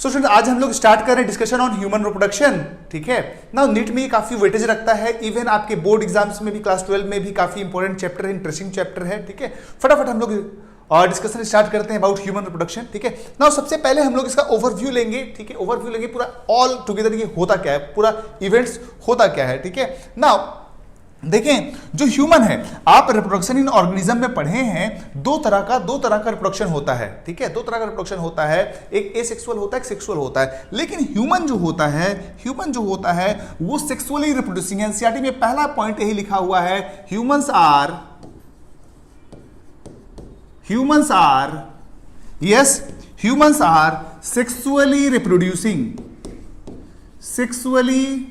So student आज हम लोग स्टार्ट कर रहे हैं डिस्कशन ऑन ह्यूमन रिप्रोडक्शन। ठीक है ना, नीट में ये काफी वेटेज रखता है, इवन आपके बोर्ड एग्जाम्स में भी, क्लास 12 में भी काफी इंपॉर्टेंट चैप्टर है, इंटरेस्टिंग चैप्टर है। ठीक है, फटाफट हम लोग और डिस्कशन स्टार्ट करते हैं अबाउट ह्यूमन रिप्रोडक्शन। ठीक है ना, सबसे पहले हम लोग इसका ओवरव्यू लेंगे। ठीक है, ओवरव्यू लेंगे पूरा ऑल टुगेदर ये होता क्या है, पूरा इवेंट्स होता क्या है। ठीक है ना, देखें जो ह्यूमन है, आप रिप्रोडक्शन इन ऑर्गेनिज्म में पढ़े हैं, दो तरह का रिप्रोडक्शन होता है। ठीक है, दो तरह का रिप्रोडक्शन होता है, एक एसेक्सुअल होता है, एक सेक्सुअल होता है। लेकिन ह्यूमन जो होता है वो सेक्सुअली रिप्रोड्यूसिंग है। एनसीईआरटी में पहला पॉइंट यही लिखा हुआ है, humans are sexually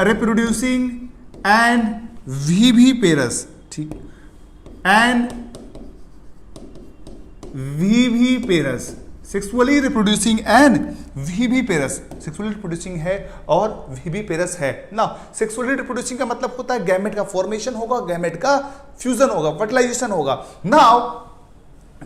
reproducing and viviparous. ठीक, and viviparous, sexually reproducing and viviparous, sexually reproducing है और विविपेरस है ना। सेक्सुअली रिप्रोड्यूसिंग का मतलब होता है गैमेट का फॉर्मेशन होगा, गैमेट का फ्यूजन होगा, फर्टिलाइजेशन होगा। नाउ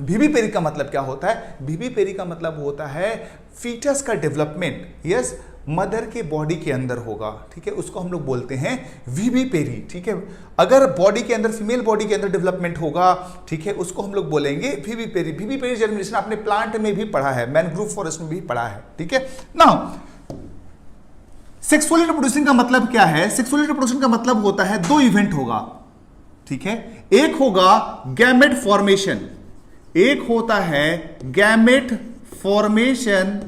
विविपेरी का मतलब क्या होता है? विविपेरी का मतलब होता है फीटस का डेवलपमेंट, यस, मदर के बॉडी के अंदर होगा। ठीक है, उसको हम लोग बोलते हैं विविपेरी। ठीक है, अगर बॉडी के अंदर, फीमेल बॉडी के अंदर डेवलपमेंट होगा, ठीक है, उसको हम लोग बोलेंगे विविपेरी। विविपेरी जर्मिनेशन आपने प्लांट में भी पढ़ा है, मैनग्रोव फॉरेस्ट में भी पढ़ा है। ठीक है ना, सेक्सुअली रिप्रोड्यूसिंग का मतलब क्या है? सेक्सुअली रिप्रोडक्शन का मतलब होता है दो इवेंट होगा। ठीक है, एक होगा गैमेट फॉर्मेशन, एक होता है गैमेट फॉर्मेशन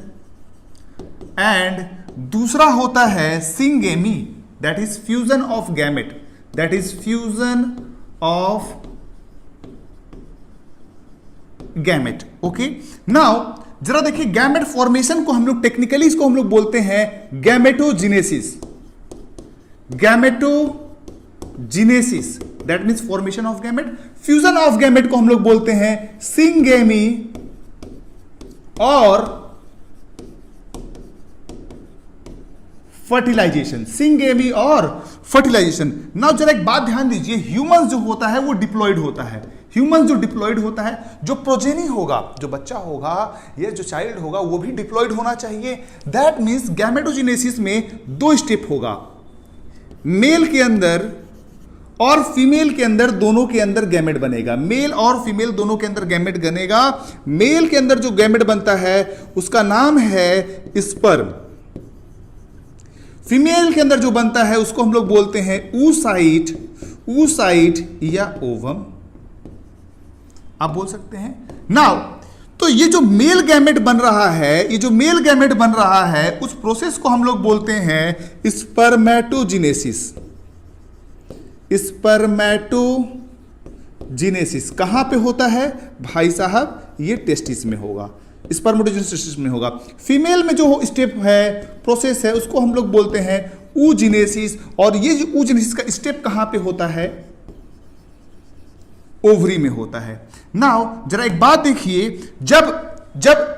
एंड दूसरा होता है syngamy, that is fusion of gamete, that is fusion of gamete. Okay, now जरा देखिए, गैमेट फॉर्मेशन को हम लोग टेक्निकली इसको हम लोग बोलते हैं gametogenesis. Gametogenesis that means formation of gamete. Fusion of gamete को हम लोग बोलते हैं सिंगेमी और फर्टिलाइजेशन। सिंगेमी और फर्टिलाइजेशन। नाउ जरा एक बात ध्यान दीजिए, ह्यूमंस जो होता है वो डिप्लॉयड होता है। ह्यूमंस जो डिप्लॉयड होता है, जो प्रोजेनी होगा, जो बच्चा होगा या जो चाइल्ड होगा, वो भी डिप्लॉयड होना चाहिए। दैट मीन्स गैमेटोजेनेसिस में दो स्टेप होगा, मेल के अंदर और फीमेल के अंदर, दोनों के अंदर गैमेट बनेगा। मेल और फीमेल दोनों के अंदर गैमेट बनेगा। मेल के अंदर जो गैमेट बनता है उसका नाम है स्पर्म। फीमेल के अंदर जो बनता है उसको हम लोग बोलते हैं oocyte या ओवम, आप बोल सकते हैं। नाउ तो ये जो मेल गैमेट बन रहा है, उस प्रोसेस को हम लोग बोलते हैं स्पर्मेटोजेनेसिस। स्पर्मेटोजेनेसिस कहां पे होता है भाई साहब? ये टेस्टिस में होगा, स्पर्मेटोजेनेसिस में होगा। फीमेल में जो स्टेप है, प्रोसेस है, उसको हम लोग बोलते हैं oogenesis। और ये जो oogenesis का स्टेप कहां पे होता है? ओवरी में होता है। नाउ जरा एक बात देखिए, जब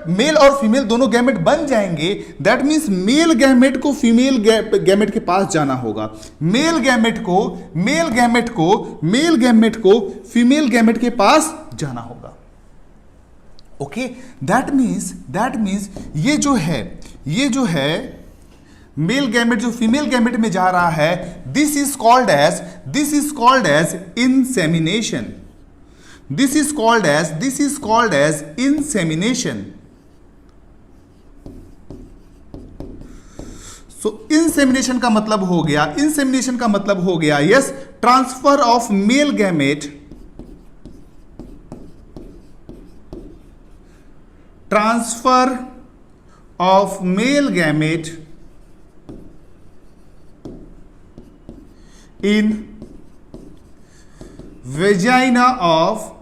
मेल और फीमेल दोनों गैमेट बन जाएंगे, दैट मीन्स मेल गैमेट को फीमेल गैमेट के पास जाना होगा, मेल गैमेट को फीमेल गैमेट के पास जाना होगा। ओके, दैट मीन्स ये जो है मेल गैमेट जो फीमेल गैमेट में जा रहा है, this is called as insemination. This is called as insemination. So insemination का मतलब हो गया, yes, transfer of male gamete, in vagina of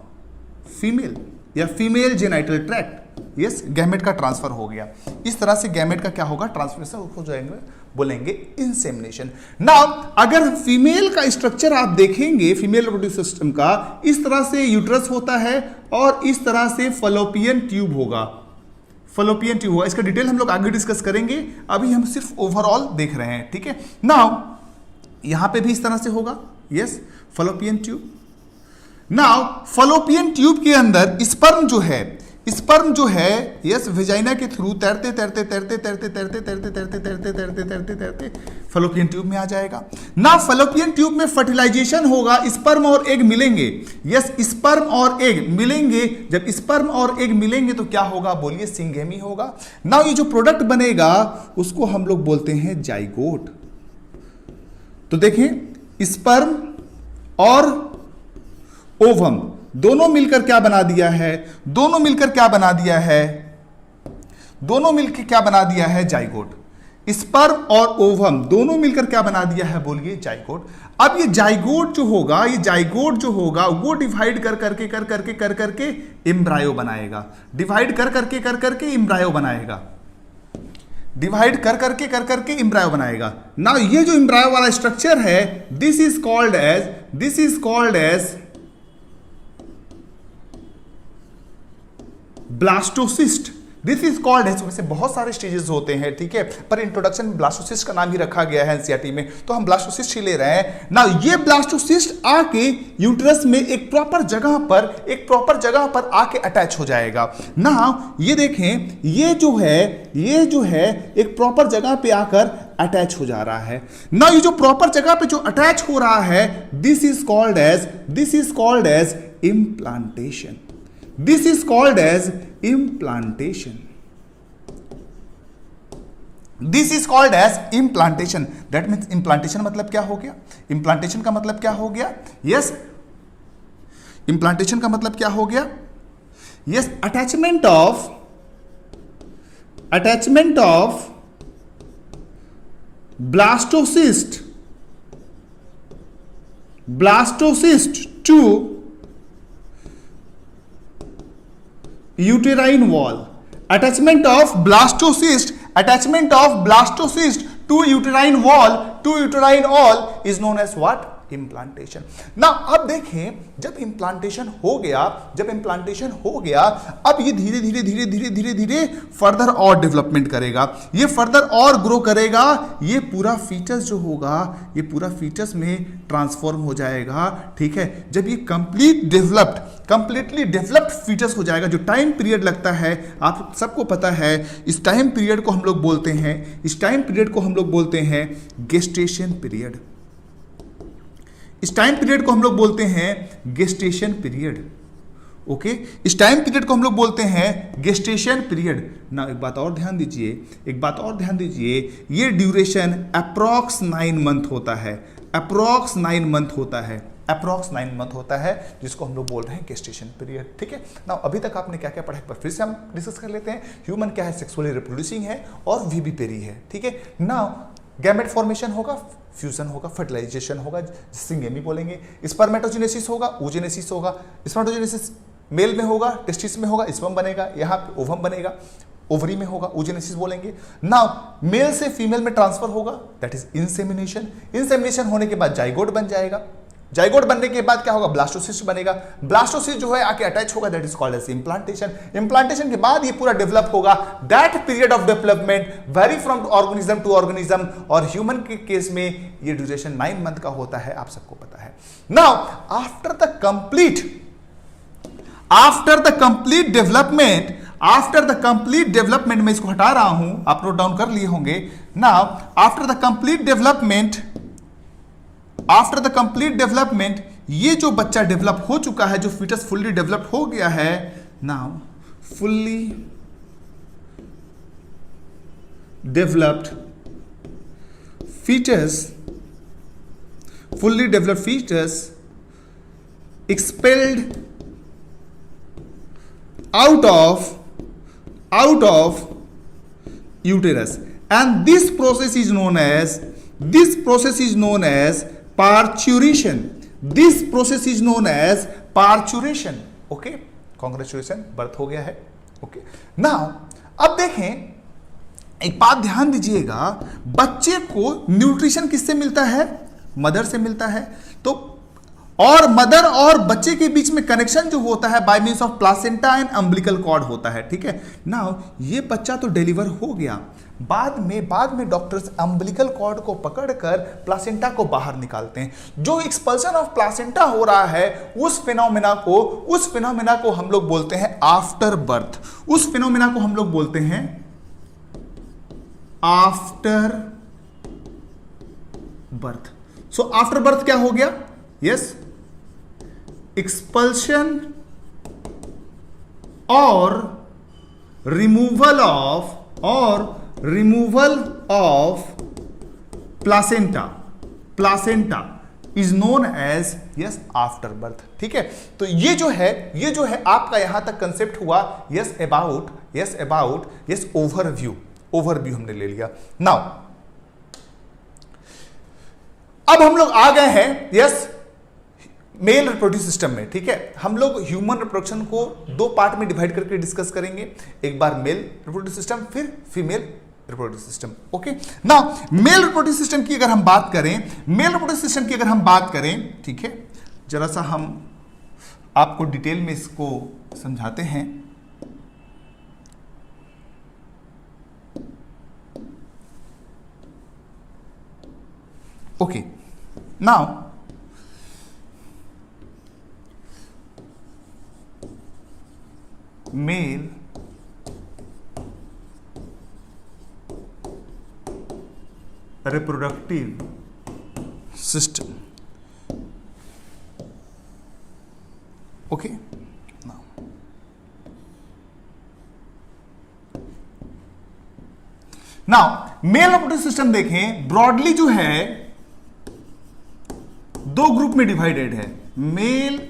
female या female genital tract. Yes, gamete का ट्रांसफर हो गया। इस तरह से गैमेट का क्या होगा? ट्रांसफर हो जाएंगे, बोलेंगे इंसेमिनेशन। नाउ अगर फीमेल का स्ट्रक्चर आप देखेंगे, फीमेल रिप्रोडक्टिव सिस्टम का, इस तरह से यूट्रस होता है और इस तरह से फलोपियन ट्यूब होगा। फलोपियन ट्यूब होगा, इसका डिटेल हम लोग आगे डिस्कस करेंगे, अभी हम सिर्फ ओवरऑल देख रहे हैं। ठीक है, नाउ यहां पे भी इस तरह से होगा, yes, Fallopian tube. Now Fallopian tube के अंदर स्पर्म जो है यस वेजाइना के थ्रू तैरते फलोपियन ट्यूब में आ जाएगा। ना फलोपियन ट्यूब में फर्टिलाइजेशन होगा, स्पर्म और एग मिलेंगे। यस, स्पर्म और एग मिलेंगे। जब स्पर्म और एग मिलेंगे तो क्या होगा, बोलिए, सिंगेमी होगा। ना ये जो प्रोडक्ट बनेगा उसको हम लोग बोलते हैं जाइगोट। तो देखें, स्पर्म और ओवम दोनों मिलकर क्या बना दिया है, दोनों मिलकर क्या बना दिया है, जाइगोट। स्पर्म और ओवम दोनों मिलकर क्या बना दिया है, बोलिए, जाइगोट। अब ये जाइगोट जो होगा वो डिवाइड कर करके एम्ब्रायो बनाएगा। डिवाइड कर करके एम्ब्रायो बनाएगा। ना ये जो एम्ब्रायो वाला स्ट्रक्चर है, this is called as blastocyst. This is called as, वैसे बहुत सारे स्टेजेस होते हैं, ठीक है, पर इंट्रोडक्शन में ब्लास्टोसिस्ट का नाम ही रखा गया है एनसीईआरटी में, तो हम ब्लास्टोसिस्ट ही ले रहे हैं ना। ये ब्लास्टोसिस्ट आके यूट्रस में एक प्रॉपर जगह पर आके अटैच हो जाएगा ना। ये देखें, ये जो है एक प्रॉपर जगह पे आकर अटैच हो जा रहा है ना। ये जो प्रॉपर जगह पे जो अटैच हो रहा है, this is called as implantation. This is called as implantation. That means implantation मतलब क्या हो गया? Implantation का मतलब क्या हो गया? Yes. Implantation का मतलब क्या हो गया? Yes. Attachment of blastocyst to uterine wall. Attachment of blastocyst to uterine wall is known as what? Implantation ना। अब देखें, जब इम्प्लांटेशन हो गया, अब ये धीरे फर्दर और डेवलपमेंट करेगा, ये फर्दर और ग्रो करेगा। ये पूरा फीचस जो होगा, ये पूरा फीचस में ट्रांसफॉर्म हो जाएगा, ठीक है। जब ये कंप्लीटली डेवलप्ड फीचस हो जाएगा, जो टाइम पीरियड लगता है, आप सबको पता है, इस टाइम पीरियड को हम लोग बोलते हैं गेस्टेशन पीरियड। इस टाइम पीरियड को हम लोग बोलते हैं गेस्टेशन पीरियड। ओके, इस टाइम पीरियड को हम लोग बोलते हैं गेस्टेशन पीरियड ना। एक बात और ध्यान दीजिए, ये ड्यूरेशन अप्रॉक्स 9 मंथ होता है। अप्रॉक्स 9 मंथ होता है, जिसको हम लोग बोल रहे हैं गेस्टेशन पीरियड, ठीक है ना। अभी तक आपने क्या क्या पढ़ा, एक बार फिर से हम डिस्कस कर लेते हैं। ह्यूमन क्या है, सेक्सुअली रिप्रोड्यूसिंग है और वीवी पेरी है, ठीक है ना। गैमेट फॉर्मेशन होगा, फ्यूजन होगा, फर्टिलाइजेशन होगा, सिंगेमी बोलेंगे। स्पर्मेटोजेनेसिस होगा, oogenesis होगा। स्पर्मेटोजेनेसिस मेल में होगा, टेस्टिस में होगा, स्पर्म बनेगा, यहाँ पे ओवम बनेगा, ओवरी में होगा, oogenesis बोलेंगे ना। मेल से फीमेल में ट्रांसफर होगा, दैट इज इंसेमिनेशन होने के बाद जाइगोट बन जाएगा। जाइगोट बनने के बाद क्या होगा, ब्लास्टोसिस्ट बनेगा। ब्लास्टोसिस्ट जो है आके अटैच होगा, that is called as implantation. Implantation के बाद ये पूरा डेवलप होगा। That period of development vary from organism to organism, और ह्यूमन के केस में ये ड्यूरेशन 9 मंथ का होता है, आप सबको पता है। Now after the complete development, मैं इसको हटा रहा हूं, आप नोट डाउन कर लिए होंगे। Now after the complete development, ये जो बच्चा डेवलप हो चुका है, जो फीटस फुल्ली डेवलप हो गया है, now fully developed fetus expelled out of uterus, and this process is known as parturition. Okay, congratulation, birth हो गया है। ओके, नाउ अब देखें, एक बात ध्यान दीजिएगा, बच्चे को न्यूट्रिशन किससे मिलता है, मदर से मिलता है। तो और मदर और बच्चे के बीच में कनेक्शन जो होता है by means of placenta and umbilical cord होता है, ठीक है। नाउ ये बच्चा तो डिलीवर हो गया, बाद में डॉक्टर्स अम्बिलिकल कॉर्ड को पकड़कर प्लासेंटा को बाहर निकालते हैं। जो एक्सपल्शन ऑफ प्लासेंटा हो रहा है उस फिनोमेना को हम लोग बोलते हैं आफ्टर बर्थ। उस फिनोमेना को हम लोग बोलते हैं after birth. So after birth क्या हो गया? यस, एक्सपल्शन और removal of placenta is known as yes after birth, ठीक है। तो ये जो है आपका यहां तक कंसेप्ट हुआ यस अबाउट ओवरव्यू हमने ले लिया। नाउ अब हम लोग आ गए हैं यस मेल रिप्रोडक्टिव सिस्टम में, ठीक है। हम लोग ह्यूमन रिप्रोडक्शन को दो पार्ट में डिवाइड करके डिस्कस करेंगे, एक बार मेल रिप्रोडक्टिव सिस्टम फिर female reproductive system, okay. Now male reproductive system की अगर हम बात करें, ठीक है, जरा सा हम आपको डिटेल में इसको समझाते हैं। Okay, now male reproductive system, okay. Now male reproductive system देखें, ब्रॉडली जो है दो ग्रुप में डिवाइडेड है। मेल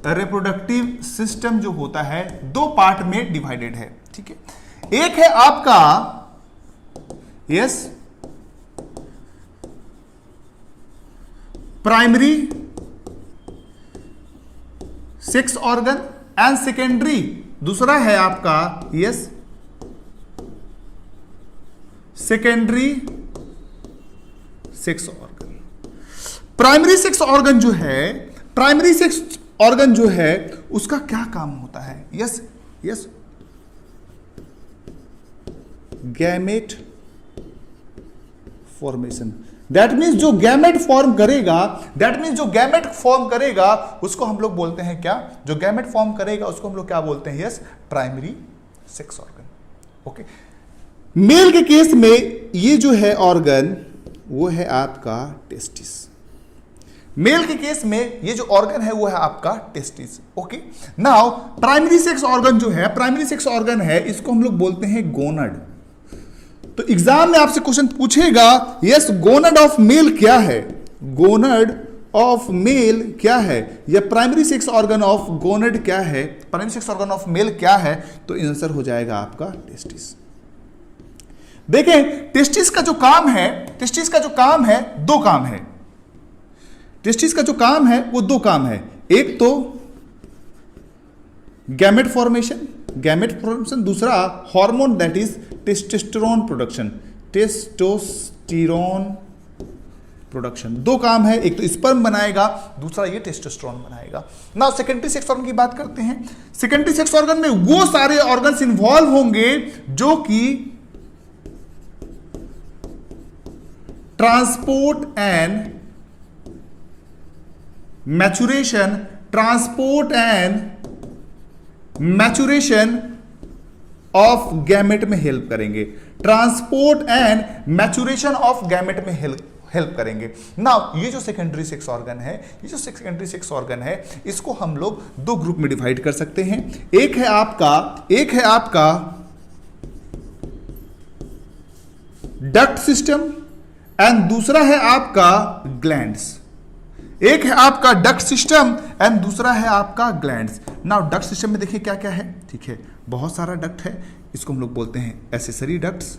रिप्रोडक्टिव सिस्टम जो होता है दो पार्ट में डिवाइडेड है, ठीक है। एक है आपका yes primary sex organ and secondary, दूसरा है आपका yes secondary sex organ. Primary sex organ जो है उसका क्या काम होता है? Yes gamete formation. That means जो गैमेट फॉर्म करेगा उसको हम लोग बोलते हैं क्या? जो गैमेट फॉर्म करेगा उसको हम लोग क्या बोलते हैं? Yes primary sex organ, okay. Male के केस में ये जो है ऑर्गन वो है आपका टेस्टिस। मेल के केस में ये जो ऑर्गन है वो है आपका testis, okay. Now primary sex organ है, इसको हम लोग बोलते हैं गोनड। तो एग्जाम में आपसे क्वेश्चन पूछेगा यस गोनड ऑफ मेल क्या है, गोनड ऑफ मेल क्या है, या प्राइमरी सेक्स ऑर्गन ऑफ गोनड क्या है, primary sex organ of male क्या है, तो आंसर हो जाएगा आपका टेस्टिस। देखें टेस्टिस का जो काम है दो काम है। टेस्टिस का जो काम है वो दो काम है। एक तो गैमेट फॉर्मेशन, दूसरा hormone that is testosterone production. दो काम है, एक तो स्पर्म बनाएगा, दूसरा ये टेस्टोस्टेरोन बनाएगा। नाउ सेकेंडरी सेक्स ऑर्गन की बात करते हैं। सेकेंडरी सेक्स ऑर्गन में वो सारे ऑर्गन्स इन्वॉल्व होंगे जो कि transport and maturation of gamete में हेल्प करेंगे। नाउ ये जो सेकेंडरी सेक्स ऑर्गन है इसको हम लोग दो ग्रुप में डिवाइड कर सकते हैं। एक है आपका डक्ट सिस्टम एंड दूसरा है आपका ग्लैंड्स। एक है आपका डक्ट सिस्टम एंड दूसरा है आपका ग्लैंड्स। नाउ डक्ट सिस्टम में देखिए क्या क्या है, ठीक है, बहुत सारा डक्ट है। इसको हम लोग बोलते हैं एसेसरी डक्ट्स।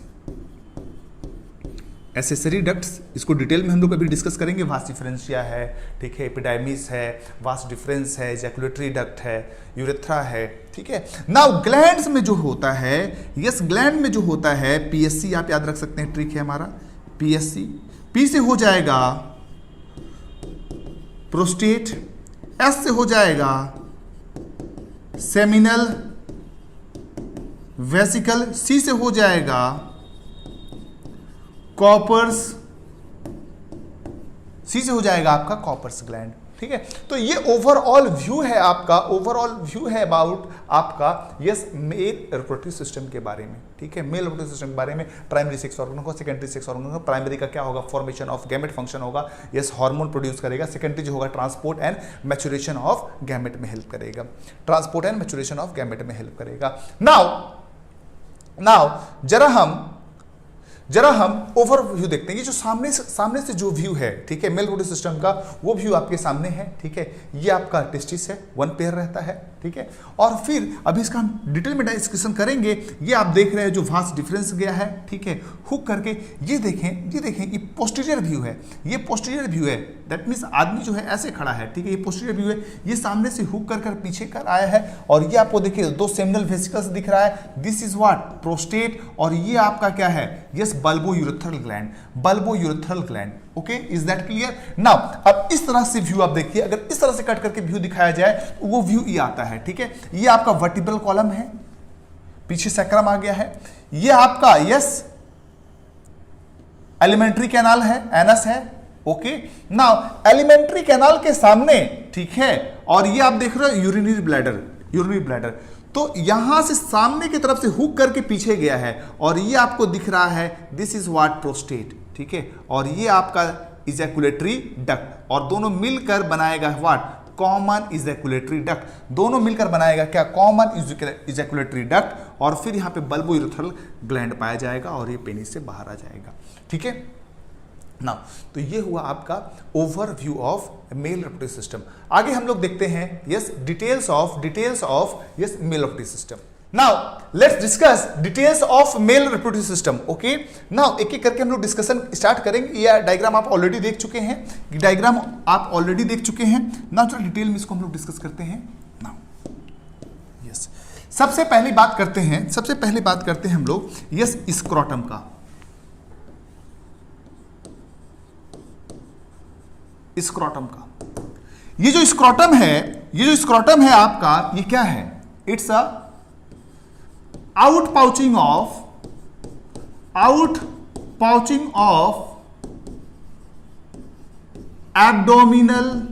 इसको डिटेल में हम लोग अभी डिस्कस करेंगे। वास डिफरेंशिया है, ठीक है, एपिडाइमिस है, वास डिफरेंस है, जैकुलेटरी डक्ट है, यूरेथ्रा है, ठीक है। नाउ ग्लैंड्स में जो होता है, यस ग्लैंड में जो होता है पीएससी आप याद रख सकते हैं, ट्रिक है हमारा पीएससी। पी से हो जाएगा प्रोस्टेट, एस से हो जाएगा सेमिनल वेसिकल, सी से हो जाएगा कॉपर्स, सी से हो जाएगा आपका कॉपर्स ग्लैंड। ठीक है, तो ये ओवरऑल व्यू है आपका, ओवरऑल व्यू है अबाउट आपका यस मेल रिप्रोडक्टिव सिस्टम के बारे में। ठीक है, मेल रिप्रोडक्टिव सिस्टम के बारे में, प्राइमरी सेक्स ऑर्गन होगा, सेकेंडरी सेक्स ऑर्गन होगा। प्राइमरी का क्या होगा, फॉर्मेशन ऑफ गैमेट फंक्शन होगा, यस हार्मोन प्रोड्यूस करेगा। सेकेंडरी जो होगा transport and maturation of gamete में हेल्प करेगा, transport and maturation of gamete में हेल्प करेगा। नाउ जरा हम ओवरव्यू देखते हैं। ये जो सामने से जो व्यू है, ठीक है, मेल रिप्रोडक्टिव सिस्टम का, वो व्यू आपके सामने है। ठीक है, ये आपका टेस्टिस है, 1 पेयर रहता है। ठीक है, और फिर अभी इसका हम डिटेल में डिस्कशन करेंगे। ये आप देख रहे हैं जो वास्ट डिफरेंस गया है, ठीक है, हुक करके। ये देखें ये पोस्टीरियर व्यू है, ये पोस्टीरियर व्यू है। दैट मीन्स आदमी जो है ऐसे खड़ा है। ठीक है, ये पोस्टीरियर व्यू है, ये सामने से हुक कर पीछे कर आया है। और ये आपको देखिए 2 सेमिनल वेसिकल्स दिख रहा है। This is what, prostate. और ये आपका क्या है, yes bulbourethral gland, bulbourethral gland. Okay, is that clear? Now अब इस तरह से व्यू आप देखिए, अगर इस तरह से कट करके व्यू दिखाया जाए तो वो व्यू ये आता है। ठीक है, ये आपका वर्टिब्रल कॉलम है, पीछे सैक्रम आ गया है। ये आपका यस एलिमेंट्री कैनाल है, एनस है। ओके, नाउ एलिमेंट्री कैनाल के सामने, ठीक है, और ये आप देख रहे हो यूरिनरी ब्लैडर, यूरिनरी ब्लैडर। तो यहां से सामने की तरफ से हुक करके पीछे गया है, और ये आपको दिख रहा है दिस इज व्हाट प्रोस्टेट। ठीक है, और ये आपका इजैकुलेटरी डक्ट, और दोनों मिलकर बनाएगा व्हाट, कॉमन इजैकुलेटरी डक्ट। दोनों मिलकर बनाएगा क्या, कॉमन इजैकुलेटरी डक्ट। और फिर यहां पे बल्बोयूरेथ्रल ग्लैंड पाया जाएगा और ये पेनिस से बाहर आ जाएगा। ठीक है, ना तो ये हुआ आपका overview of male reproductive system. आगे हम लोग देखते हैं yes details of yes male reproductive system. Now let's discuss details of male reproductive system. Okay, now एक एक करके हम लोग डिस्कशन स्टार्ट करेंगे। ये डायग्राम आप ऑलरेडी देख चुके हैं, नाउ थोड़ा डिटेल में इसको हम लोग डिस्कस करते हैं। नाउ यस सबसे पहली बात करते हैं हम लोग यस स्क्रोटम का। स्क्रोटम का ये जो स्क्रोटम है आपका, ये क्या है, it's a out pouching of abdominal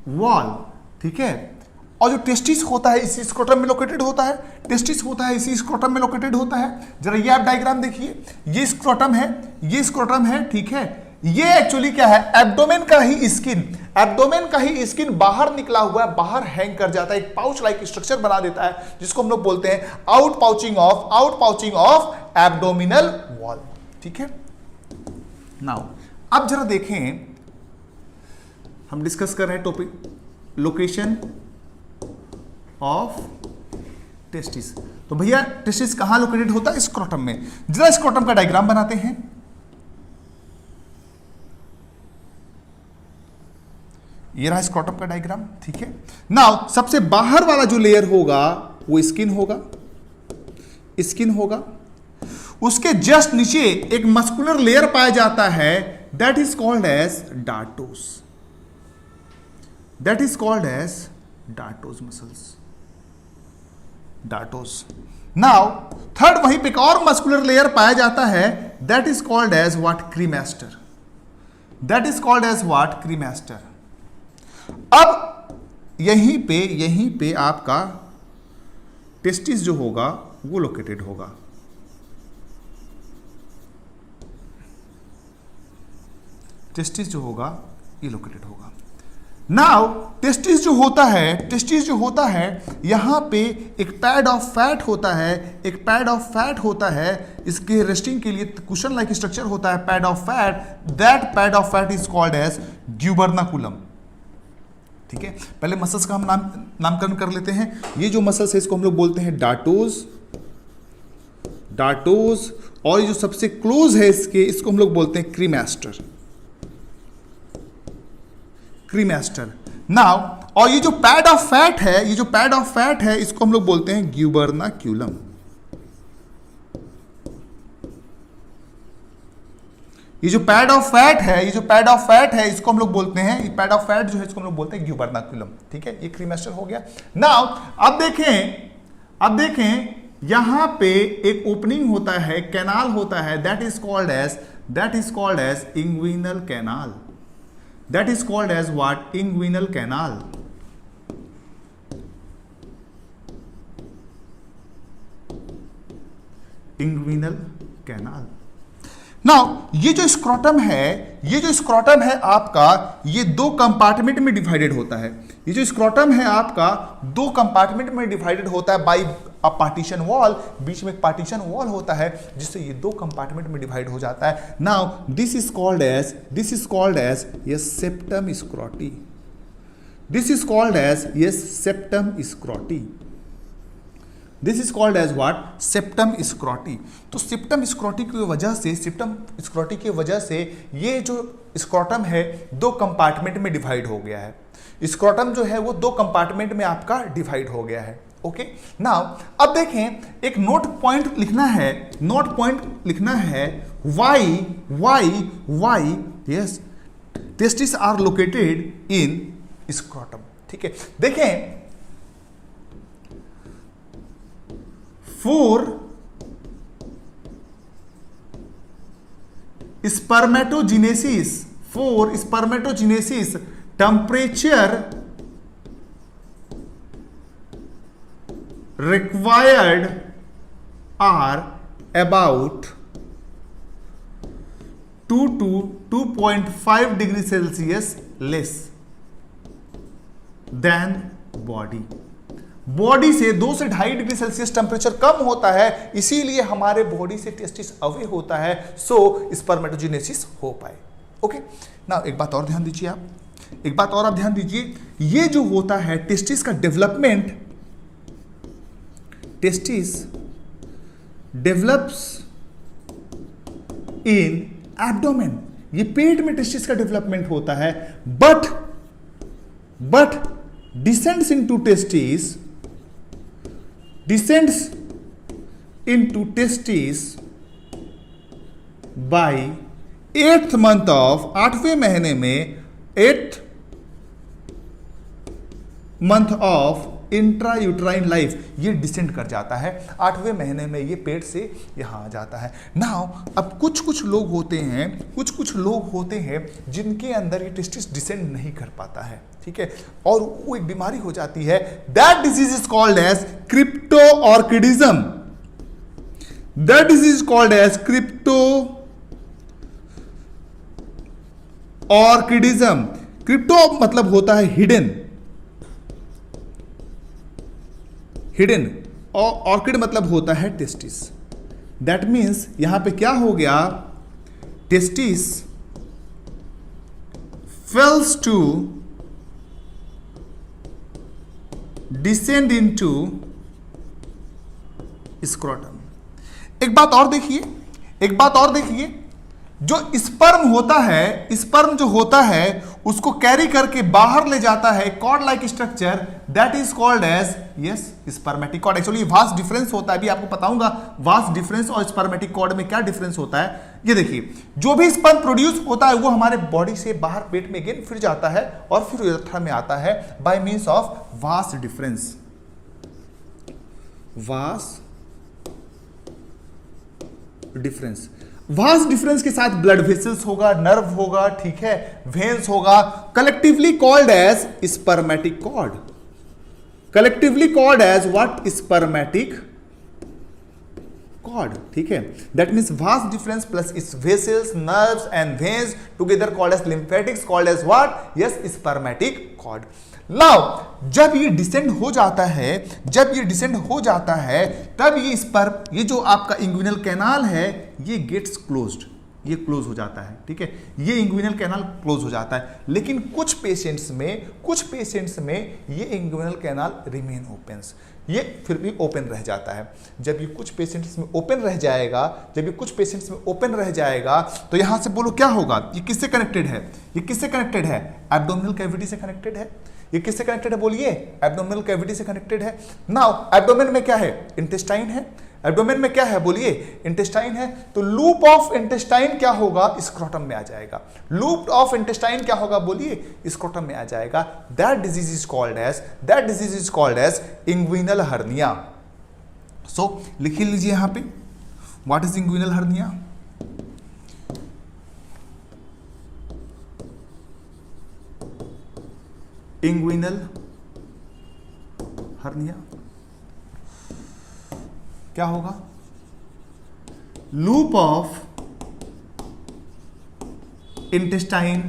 wall. ठीक है, और जो टेस्टिस होता है इसी स्क्रोटम में लोकेटेड होता है, जरा ये आप डायग्राम देखिए, ये स्क्रोटम है, ठीक है। ये एक्चुअली क्या है, एब्डोमेन का ही स्किन बाहर निकला हुआ है, बाहर हैंग कर जाता है, एक पाउच लाइक स्ट्रक्चर बना देता है, जिसको हम लोग बोलते हैं out pouching of abdominal wall. ठीक है, नाउ अब जरा देखें, हम डिस्कस कर रहे हैं टॉपिक लोकेशन ऑफ टेस्टिस। तो भैया टेस्टिस कहां लोकेटेड होता है, स्क्रोटम में। जरा स्क्रोटम का डायग्राम बनाते हैं। ये रहा स्क्रोटम का डायग्राम। ठीक है, नाउ सबसे बाहर वाला जो लेयर होगा वो स्किन होगा। उसके जस्ट नीचे एक मस्कुलर लेयर पाया जाता है, that is called as dartos muscles. Now third वहीं पे एक और मस्कुलर लेयर पाया जाता है, that is called as what, cremaster. अब यहीं पे आपका टेस्टिस जो होगा वो लोकेटेड होगा। नाउ टेस्टिस जो होता है यहां पे एक पैड ऑफ फैट होता है, इसके रेस्टिंग के लिए कुशन लाइक स्ट्रक्चर होता है, pad of fat is called as gubernaculum. ठीक है, पहले मसल्स का हम नामकरण कर लेते हैं। ये जो मसल्स है इसको हम लोग बोलते हैं डार्टोस, और ये जो सबसे क्लोज है इसको हम लोग बोलते हैं क्रीमेस्टर। नाउ और ये जो पैड ऑफ फैट है इसको हम लोग बोलते हैं ग्यूबर्नाक्यूलम। ये जो पैड ऑफ फैट है, ये जो पैड ऑफ फैट है, इसको हम लोग बोलते हैं, ये पैड ऑफ फैट जो है इसको हम लोग बोलते हैं ग्यूबरनाकुलम। ठीक है, ये क्रीमेस्टर हो गया। नाउ अब देखें यहां पे एक ओपनिंग होता है, कैनाल होता है, that is called as inguinal canal. That is called as what? Inguinal canal. Inguinal canal. Now ये जो स्क्रोटम है आपका, ये दो कंपार्टमेंट में डिवाइडेड होता है। ये जो स्क्रोटम है आपका दो कंपार्टमेंट में डिवाइडेड होता है बाय अ पार्टीशन वॉल। बीच में एक पार्टीशन वॉल होता है जिससे ये दो कंपार्टमेंट में डिवाइड हो जाता है। Now this is called as ये septum scroti. This is called as ये septum scroti. This is called as what? Septum scroti. तो सेप्टम स्क्रोटी की वजह से ये जो स्क्रोटम है दो कंपार्टमेंट में डिवाइड हो गया है। स्क्रोटम जो है वो दो कंपार्टमेंट में आपका डिवाइड हो गया है। ओके, नाउ अब देखें, एक नोट पॉइंट लिखना है why yes testis are located in scrotum. ठीक है, देखें for spermatogenesis temperature required are about 2 to 2.5 degree Celsius less than body से 2 से 2.5 डिग्री सेल्सियस टेम्परेचर कम होता है, इसीलिए हमारे बॉडी से टेस्टिस अवे होता है, सो स्पर्मेटोजेनेसिस हो पाए। ओके, ना एक बात और ध्यान दीजिए ये जो होता है टेस्टिस का development, testis develops in abdomen. ये पेट में टेस्टिस का डेवलपमेंट होता है, but descends into testis by 8th month of 8वें महीने में 8th month of intrauterine life ये डिसेंड कर जाता है। 8वें महीने में ये पेट से यहां आ जाता है। नाउ अब कुछ लोग होते हैं जिनके अंदर ये टेस्टिस डिसेंड नहीं कर पाता है। ठीक है, और वो एक बीमारी हो जाती है, that disease is called as cryptorchidism. That disease called as cryptorchidism. Crypto मतलब होता है हिडन और ऑर्किड मतलब होता है टेस्टिस। दैट मीन्स यहां पे क्या हो गया, testis fails to descend into scrotum. एक बात और देखिए, जो स्पर्म जो होता है उसको कैरी करके बाहर ले जाता है cord like structure, that is called as spermatic cord. Actually vas deferens होता है, अभी आपको बताऊंगा वास्ट डिफरेंस और स्पर्मेटिक कॉर्ड में क्या डिफरेंस होता है। ये देखिए, जो भी स्पर्म प्रोड्यूस होता है वो हमारे बॉडी से बाहर पेट में अगेन फिर जाता है और फिर यूरेथ्रा में आता है by means of vast difference. Vast difference के साथ ब्लड वेसल्स होगा, नर्व होगा, ठीक है, वेन्स होगा, collectively called as spermatic cord. Collectively called as what? Spermatic cord. ठीक है, that means vas deferens plus its vessels, nerves and veins together called as lymphatics, called as what? Yes, spermatic cord. Now जब ये descend हो जाता है तब ये जो आपका इंग्विनल कैनाल है ये गेट्स क्लोज्ड, ये क्लोज हो जाता है। ठीक है, ये इंग्विनल कैनाल क्लोज हो जाता है, लेकिन कुछ पेशेंट्स में ये इंग्विनल कैनाल रिमेन ओपन, ये फिर भी ओपन रह जाता है। जब ये कुछ पेशेंट्स में ओपन रह जाएगा तो यहां से बोलो क्या होगा, ये किससे कनेक्टेड है? एब्डोमिनल कैविटी से कनेक्टेड है। ये किससे कनेक्टेड है बोलिए? एब्डोमिनल कैविटी से कनेक्टेड है। नाउ एब्डोमेन में क्या है? इंटेस्टाइन है। एब्डोमेन में क्या है बोलिए, इंटेस्टाइन है, तो लूप ऑफ इंटेस्टाइन क्या होगा, स्क्रोटम में आ जाएगा। लूप ऑफ इंटेस्टाइन क्या होगा बोलिए, स्क्रोटम में आ जाएगा। That disease is called as inguinal hernia. So लिख लीजिए यहां पे, what is inguinal hernia. Inguinal hernia क्या होगा, loop of intestine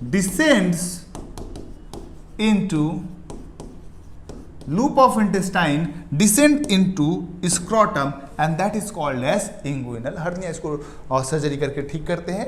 descends into loop of intestine descend into scrotum and that is called as inguinal hernia। इसको surgery करके ठीक करते हैं,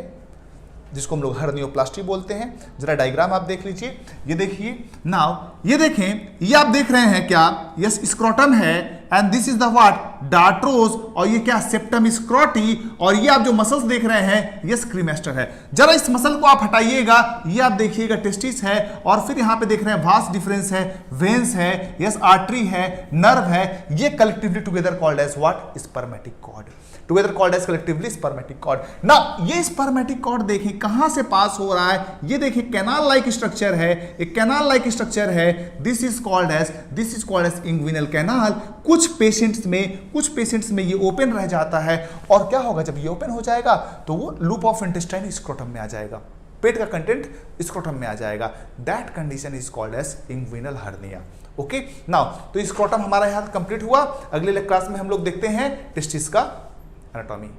जिसको हम लोग हर्नियोप्लास्टी बोलते हैं। जरा डायग्राम आप देख लीजिए, ये देखिए नाउ, ये देखें, ये आप देख रहे हैं क्या, यस स्क्रोटम है and this is the what, dartos, और ये क्या, सेप्टम स्क्रोटी, और ये आप जो मसल्स देख रहे हैं ये क्रीमेस्टर है। जरा इस मसल को आप हटाइएगा, ये आप देखिएगा टेस्टिस है, और फिर यहां पे देख रहे हैं वास डिफरेंस है, वेन्स है, यस आर्टरी है, नर्व है, ये collectively together called as what, spermatic cord, together called as collectively spermatic cord. ना ये स्पर्मेटिक कॉर्ड देखिए कहां से पास हो रहा है, ये देखिए कैनाल लाइक स्ट्रक्चर है, एक कैनाल लाइक स्ट्रक्चर है, this is called as inguinal canal. कुछ पेशेंट्स में ये ओपन रह जाता है, और क्या होगा जब ये ओपन हो जाएगा तो वो लूप ऑफ इंटेस्टाइन स्क्रोटम में आ जाएगा, पेट का कंटेंट स्क्रोटम में आ जाएगा। That condition is called as inguinal hernia. Okay now, तो स्क्रोटम हमारा यहां कंप्लीट हुआ। अगले क्लास में हम लोग देखते हैं टेस्टिस का एनाटॉमी।